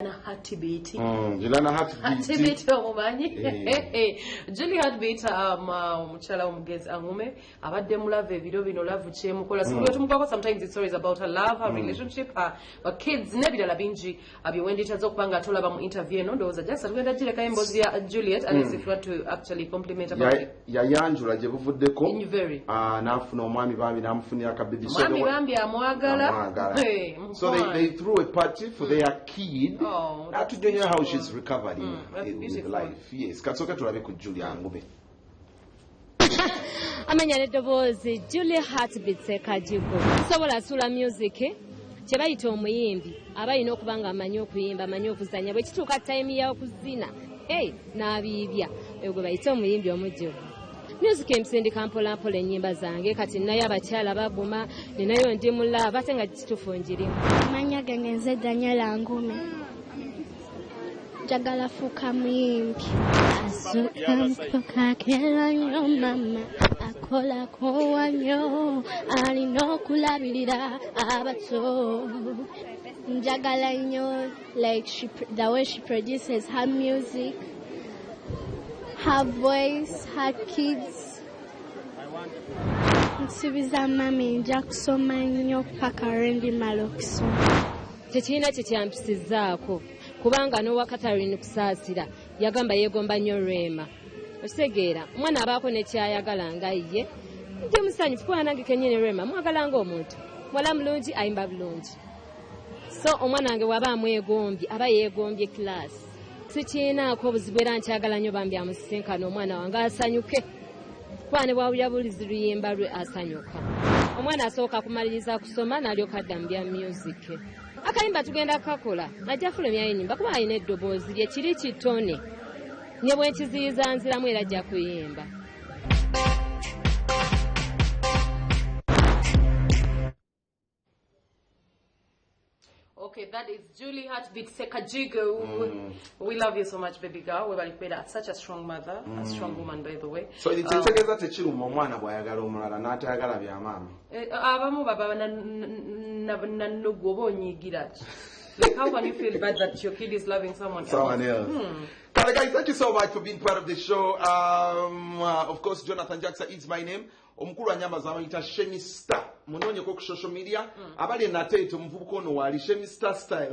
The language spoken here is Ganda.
Heartbeat. Juliana Heartbeat omumanyi. Julie Heartbeat omukyala omugezi Angume abadde mu love ebiro bino love kyemukola sikuyo tumukako sometimes it's stories about her love, her relationship, her kids n'ebirala bingi abiwenditaza okuba nga tolaba mu interview eno ndowooza just tugenda gireka emboozi ya Juliet and if you want to actually compliment about it. Yayanjula gye buvuddeko n'afuna omwami bambi n'amufunira akabibi omwami bambi amwagala. So they threw a party for their kid. To hear how she's recovering with life. Yes, katsoka tulabe ku Julia Angume. Amanya neddoboozi Julia Heartbeat Sekajigo. Sobola sula music kye bayita omuyimbi abalina okuba nga amanyi okuyimba amanyi okuzanya bwe kituuka time ya okuzina n'abiibya eyo gwe bayita omuyimbi omujjuvu. Music emsindika mpolampola ennyimba zange kati nayo abakyala baguma ninayo ndi mulaba ate nga kituufu njirimu. Amanya gange nze Daniel Angume. Jagala fuka muyimbi asuka mpoka kera nyo mama akola kowanyo alina okulabirira abato njagala nyo like the way she produces her music, her voice, her kids. Nsubiza mami nja kusoma nnyo paka rendi malokisoma tekirina kyekyampisizzaako kubanga n'owa Catherine kusaasira yagamba yeegomba nnyo Rema. Ositegeera omwana abaako nekyayagala nga ye ndi musanyufu kuba nange kennyini Rema mwagala ng'omuntu mwala mulungi ayimba bulungi. So omwana wange waba amwegombye aba yeegombye kilaasi sikiinaako obuzibu era nkyagala nnyo bambi amusisinkana omwana wange asanyuke kuba ne bwawulira bulizi luyimba lwe asanyuka. Omwana asooka kumaliriza kusoma n'alyoka adda mu bya music. Akayimba tugenda kakola ajja fulumya ennyimba kuba alina eddoboozi lye kiri kitone ne bwe nkiziyiza nziramu era ajja kuyimba. Okay, that is Julie Heartbeat Sekajigo. We love you so much, baby girl. We're such a strong mother, a strong woman, by the way. So it's a tekiruma omwana bw'ayagala omulala n'atayagala bya maama. Abamu baba nanogwo onyigira. Like, how can you feel bad that your kid is loving someone else? Guys, thank you so much for being part of the show. Of course, Jonathan Jackson is my name. Omukulu anyamba zamayita Shemi Star. Munonye ku social media. Abali nate omuvubuka ono wali Shemi Star style.